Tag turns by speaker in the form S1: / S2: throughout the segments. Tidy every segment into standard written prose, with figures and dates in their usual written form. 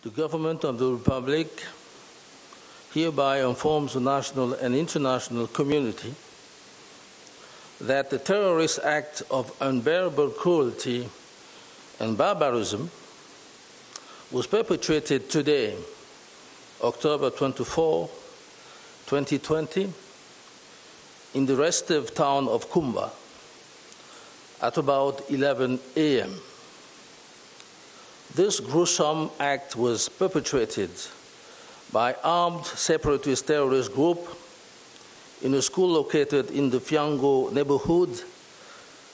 S1: The government of the Republic hereby informs the national and international community that the terrorist act of unbearable cruelty and barbarism was perpetrated today, October 24, 2020, in the restive town of Kumba at about 11 a.m. This gruesome act was perpetrated by armed separatist terrorist group in a school located in the Fiango neighborhood,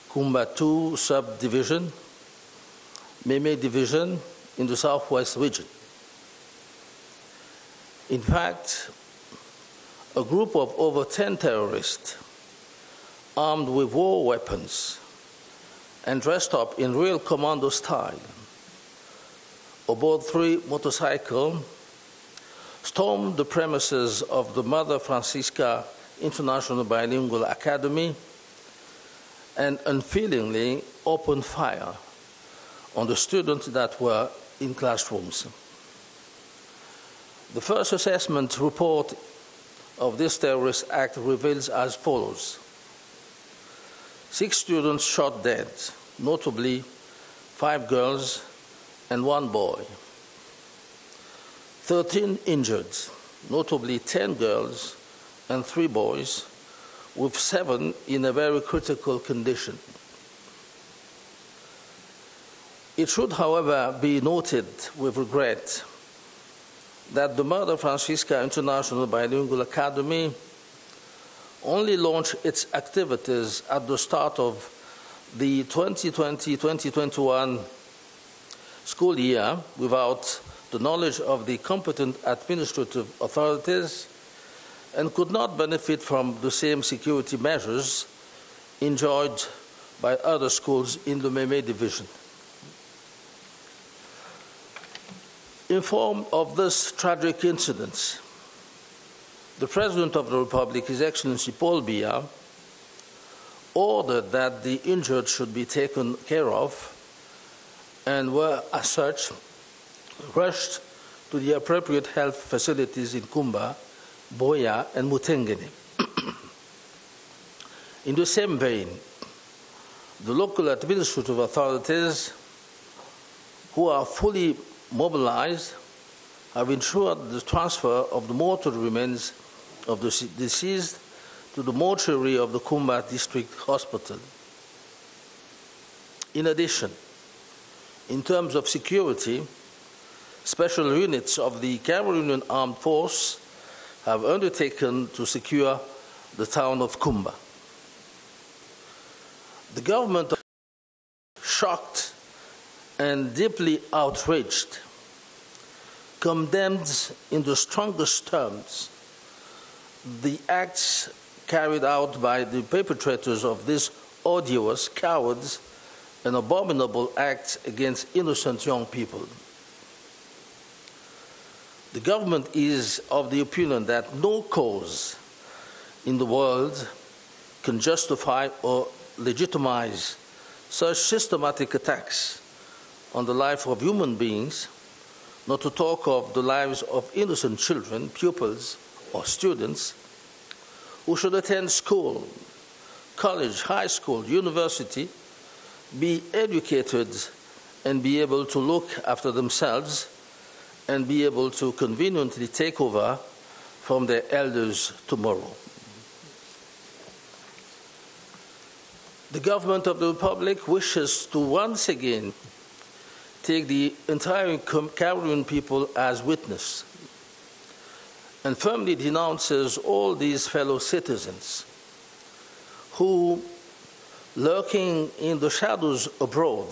S1: Kumba 2 subdivision, Meme division in the southwest region. In fact, a group of over 10 terrorists armed with war weapons and dressed up in real commando style aboard 3 motorcycles stormed the premises of the Mother Francisca International Bilingual Academy and unfeelingly opened fire on the students that were in classrooms. The first assessment report of this terrorist act reveals as follows: 6 students shot dead, notably 5 girls and 1 boy. 13 injured, notably 10 girls and 3 boys, with 7 in a very critical condition. It should, however, be noted with regret that the Mother Francisca International Bilingual Academy only launched its activities at the start of the 2020-2021 school year without the knowledge of the competent administrative authorities and could not benefit from the same security measures enjoyed by other schools in the Meme division. Informed of this tragic incident, the President of the Republic, His Excellency Paul Biya, ordered that the injured should be taken care of and were, as such, rushed to the appropriate health facilities in Kumba, Boya, and Mutengene. In the same vein, the local administrative authorities, who are fully mobilized, have ensured the transfer of the mortal remains of the deceased to the mortuary of the Kumba District Hospital. In addition, in terms of security, special units of the Cameroonian Armed Force have undertaken to secure the town of Kumba. The government, shocked and deeply outraged, condemned in the strongest terms the acts carried out by the perpetrators of this odious, cowards, and abominable acts against innocent young people. The government is of the opinion that no cause in the world can justify or legitimize such systematic attacks on the life of human beings, not to talk of the lives of innocent children, pupils, or students who should attend school, college, high school, university, be educated, and be able to look after themselves and be able to conveniently take over from their elders tomorrow. The government of the Republic wishes to once again take the entire Cameroonian people as witness and firmly denounces all these fellow citizens who, lurking in the shadows abroad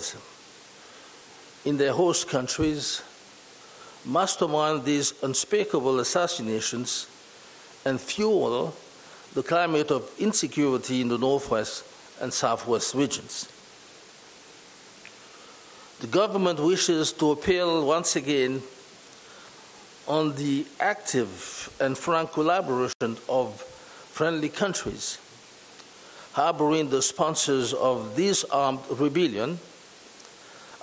S1: in their host countries, mastermind these unspeakable assassinations and fuel the climate of insecurity in the northwest and southwest regions. The government wishes to appeal once again on the active and frank collaboration of friendly countries harboring the sponsors of this armed rebellion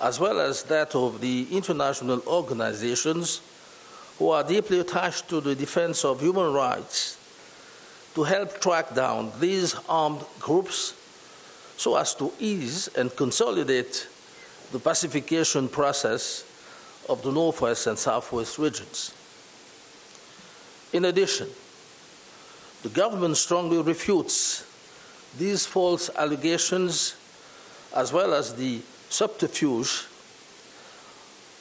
S1: as well as that of the international organizations who are deeply attached to the defense of human rights, to help track down these armed groups so as to ease and consolidate the pacification process of the Northwest and Southwest regions. In addition, the government strongly refutes these false allegations as well as the subterfuge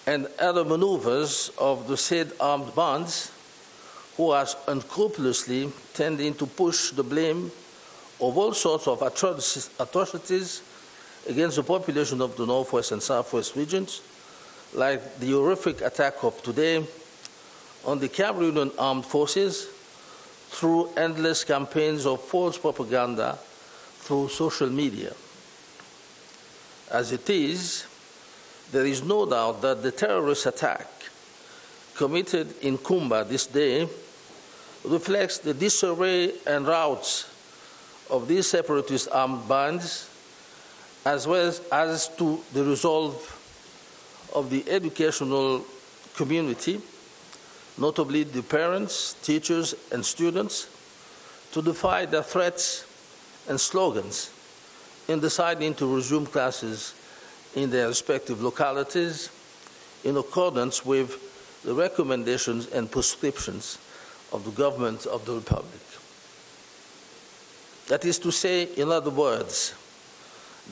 S1: and other maneuvers of the said armed bands who are unscrupulously tending to push the blame of all sorts of atrocities against the population of the Northwest and Southwest regions, like the horrific attack of today on the Cameroonian armed forces through endless campaigns of false propaganda through social media. As it is, there is no doubt that the terrorist attack committed in Kumba this day reflects the disarray and rout of these separatist armed bands, as well as to the resolve of the educational community, notably the parents, teachers, and students, to defy their threats and slogans in deciding to resume classes in their respective localities in accordance with the recommendations and prescriptions of the government of the Republic. That is to say, in other words,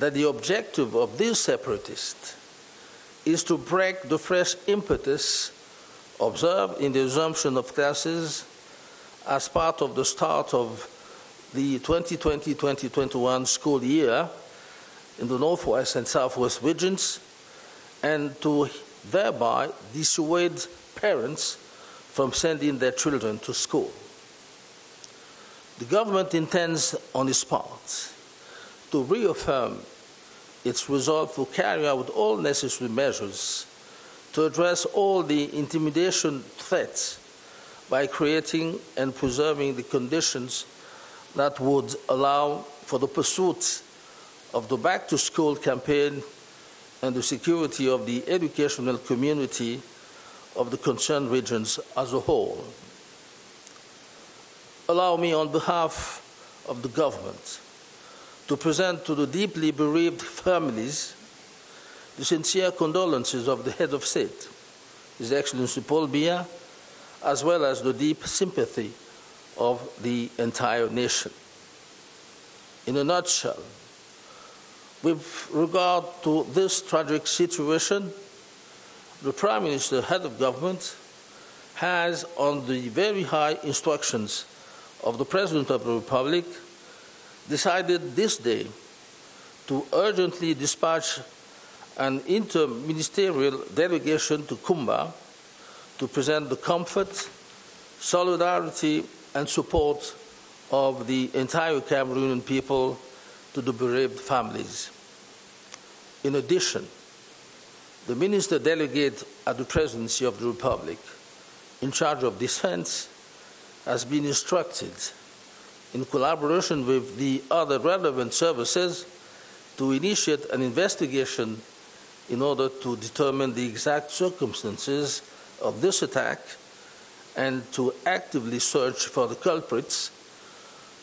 S1: that the objective of these separatists is to break the fresh impetus observed in the resumption of classes as part of the start of the 2020-2021 school year in the Northwest and Southwest regions, and to thereby dissuade parents from sending their children to school. The government intends, on its part, to reaffirm its resolve to carry out all necessary measures to address all the intimidation threats by creating and preserving the conditions that would allow for the pursuit of the back-to-school campaign and the security of the educational community of the concerned regions as a whole. Allow me, on behalf of the government, to present to the deeply bereaved families the sincere condolences of the head of state, His Excellency Paul Biya, as well as the deep sympathy of the entire nation. In a nutshell, with regard to this tragic situation, the Prime Minister, head of government, has, on the very high instructions of the President of the Republic, decided this day to urgently dispatch an interministerial delegation to Kumba to present the comfort, solidarity, and support of the entire Cameroonian people to the bereaved families. In addition, the Minister Delegate at the Presidency of the Republic in charge of defense has been instructed, in collaboration with the other relevant services, to initiate an investigation in order to determine the exact circumstances of this attack and to actively search for the culprits,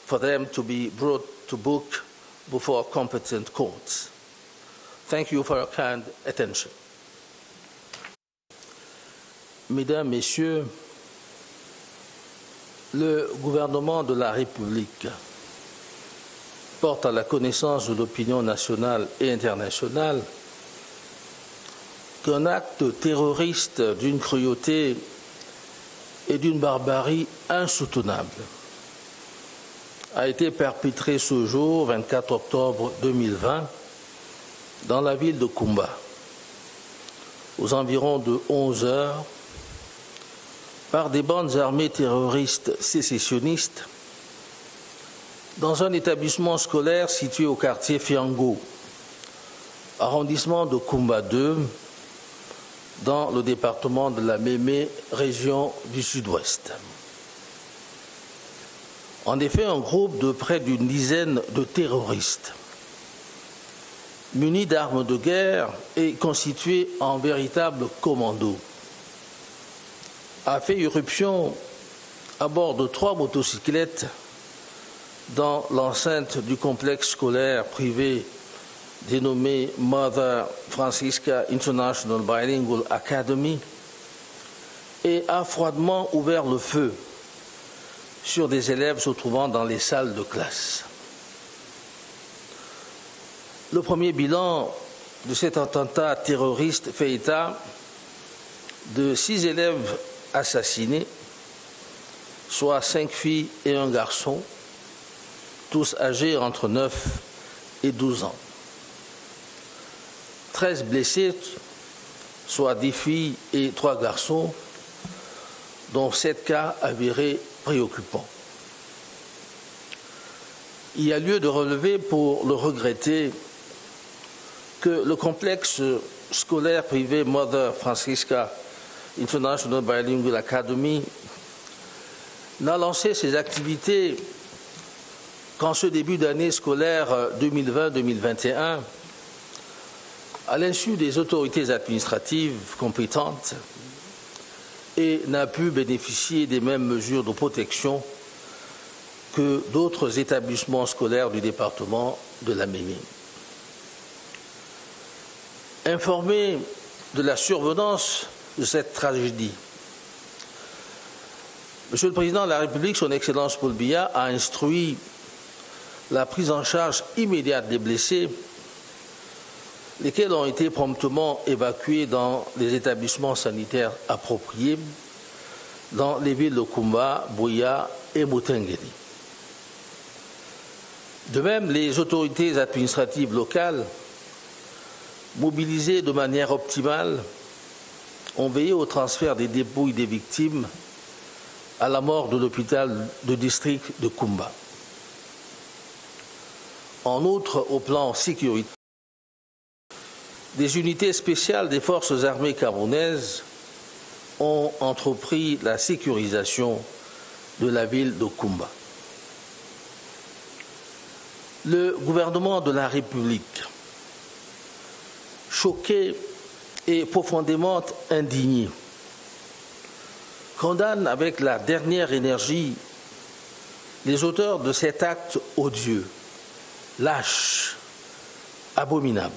S1: for them to be brought to book before competent courts. Thank you for your kind attention. Mesdames, Messieurs, le gouvernement de la République porte à la connaissance de l'opinion nationale et internationale qu'un acte terroriste d'une cruauté et d'une barbarie insoutenable a été perpétré ce jour, 24 octobre 2020, dans la ville de Kumba, aux environs de 11 heures, par des bandes armées terroristes sécessionnistes dans un établissement scolaire situé au quartier Fiango, arrondissement de Kumba 2, dans le département de la Mémé, région du Sud-Ouest. En effet, un groupe de près d'une dizaine de terroristes munis d'armes de guerre et constitués en véritable commando, a fait irruption à bord de 3 motocyclettes dans l'enceinte du complexe scolaire privé dénommé Mother Francisca International Bilingual Academy et a froidement ouvert le feu sur des élèves se trouvant dans les salles de classe. Le premier bilan de cet attentat terroriste fait état de 6 élèves assassinés, soit 5 filles et un garçon, tous âgés entre 9 et 12 ans. 13 blessés, soit 10 filles et 3 garçons, dont 7 cas avérés préoccupants. Il y a lieu de relever, pour le regretter, que le complexe scolaire privé Mother Francisca International Bilingual Academy n'a lancé ses activités qu'en ce début d'année scolaire 2020-2021, à l'insu des autorités administratives compétentes, et n'a pu bénéficier des mêmes mesures de protection que d'autres établissements scolaires du département de la Mémé. Informé de la survenance de cette tragédie, Monsieur le Président de la République, Son Excellence Paul Biya, a instruit la prise en charge immédiate des blessés, lesquels ont été promptement évacués dans les établissements sanitaires appropriés dans les villes de Kumba, Buea et Mutengeli. De même, les autorités administratives locales, mobilisées de manière optimale, ont veillé au transfert des dépouilles des victimes à la mort de l'hôpital de district de Kumba. En outre, au plan sécuritaire, des unités spéciales des forces armées camerounaises ont entrepris la sécurisation de la ville de Kumba. Le gouvernement de la République, choqué et profondément indigné, condamne avec la dernière énergie les auteurs de cet acte odieux, lâche, abominable,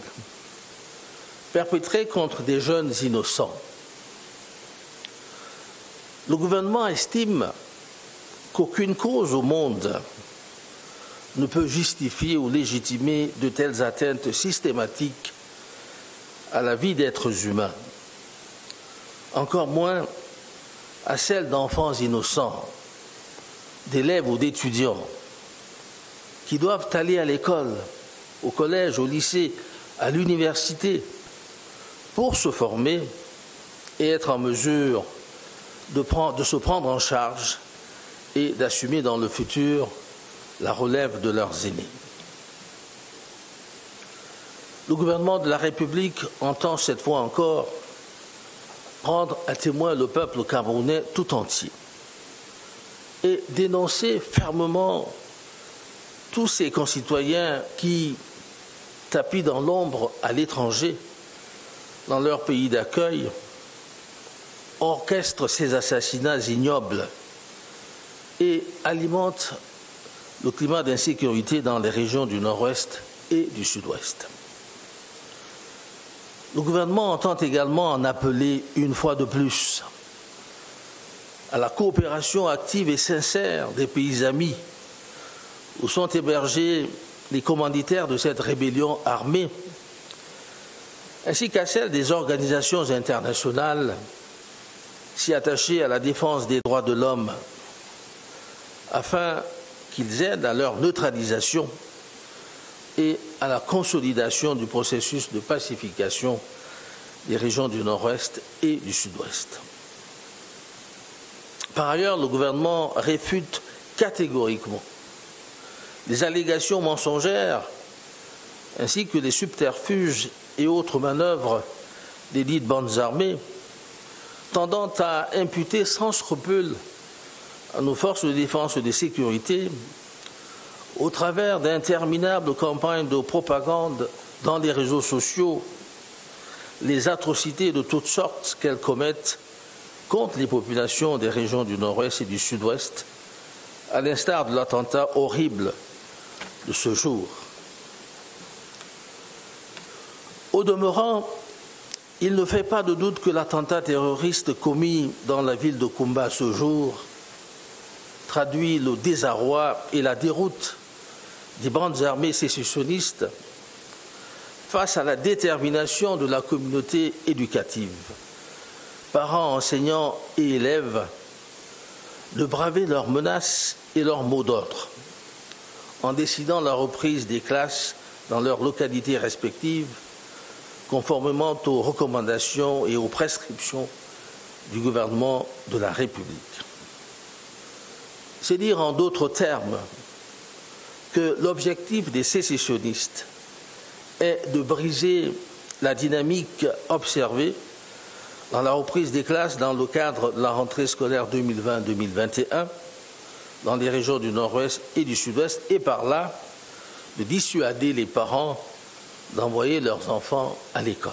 S1: perpétré contre des jeunes innocents. Le gouvernement estime qu'aucune cause au monde ne peut justifier ou légitimer de telles atteintes systématiques à la vie d'êtres humains, encore moins à celle d'enfants innocents, d'élèves ou d'étudiants qui doivent aller à l'école, au collège, au lycée, à l'université pour se former et être en mesure de se prendre en charge et d'assumer dans le futur la relève de leurs aînés. Le gouvernement de la République entend cette fois encore prendre à témoin le peuple camerounais tout entier et dénoncer fermement tous ces concitoyens qui, tapis dans l'ombre à l'étranger, dans leur pays d'accueil, orchestrent ces assassinats ignobles et alimentent le climat d'insécurité dans les régions du Nord-Ouest et du Sud-Ouest. Le gouvernement entend également en appeler une fois de plus à la coopération active et sincère des pays amis où sont hébergés les commanditaires de cette rébellion armée, ainsi qu'à celle des organisations internationales si attachées à la défense des droits de l'homme, afin qu'ils aident à leur neutralisation et à la consolidation du processus de pacification des régions du Nord-Ouest et du Sud-Ouest. Par ailleurs, le gouvernement réfute catégoriquement les allégations mensongères ainsi que les subterfuges et autres manœuvres des dites bandes armées tendant à imputer sans scrupule à nos forces de défense et de sécurité, au travers d'interminables campagnes de propagande dans les réseaux sociaux les atrocités de toutes sortes qu'elles commettent contre les populations des régions du Nord-Ouest et du Sud-Ouest, à l'instar de l'attentat horrible de ce jour. Au demeurant, il ne fait pas de doute que l'attentat terroriste commis dans la ville de Koumba ce jour traduit le désarroi et la déroute des bandes armées sécessionnistes face à la détermination de la communauté éducative, parents, enseignants et élèves, de braver leurs menaces et leurs mots d'ordre, en décidant la reprise des classes dans leurs localités respectives, conformément aux recommandations et aux prescriptions du gouvernement de la République. C'est dire en d'autres termes que l'objectif des sécessionnistes est de briser la dynamique observée dans la reprise des classes dans le cadre de la rentrée scolaire 2020-2021 dans les régions du Nord-Ouest et du Sud-Ouest et par là de dissuader les parents d'envoyer leurs enfants à l'école.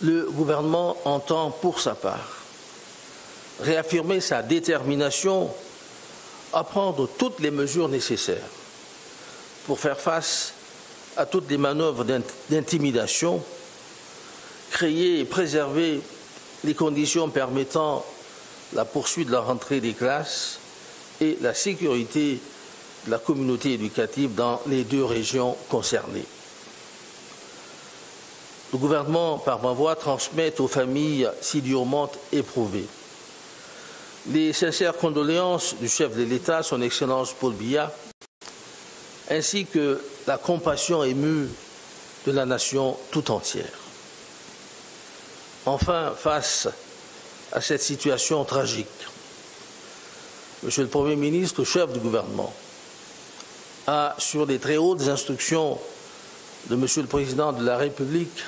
S1: Le gouvernement entend pour sa part réaffirmer sa détermination à prendre toutes les mesures nécessaires pour faire face à toutes les manœuvres d'intimidation, créer et préserver les conditions permettant la poursuite de la rentrée des classes et la sécurité de la communauté éducative dans les deux régions concernées. Le gouvernement, par ma voix, transmet aux familles si durement éprouvées les sincères condoléances du chef de l'État, son Excellence Paul Biya, ainsi que la compassion émue de la nation tout entière. Enfin, face à cette situation tragique, Monsieur le Premier ministre, chef du gouvernement, a, sur les très hautes instructions de Monsieur le Président de la République,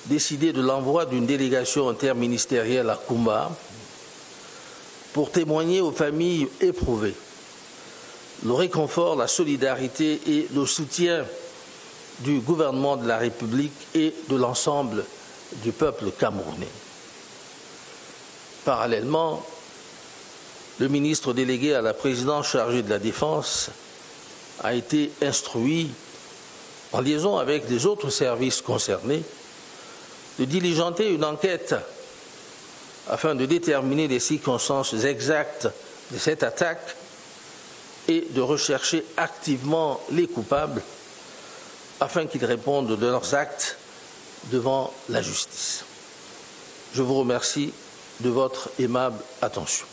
S1: décidé de l'envoi d'une délégation interministérielle à Koumba pour témoigner aux familles éprouvées le réconfort, la solidarité et le soutien du gouvernement de la République et de l'ensemble du peuple camerounais. Parallèlement, le ministre délégué à la présidence chargé de la Défense a été instruit, en liaison avec les autres services concernés, de diligenter une enquête afin de déterminer les circonstances exactes de cette attaque et de rechercher activement les coupables afin qu'ils répondent de leurs actes devant la justice. Je vous remercie de votre aimable attention.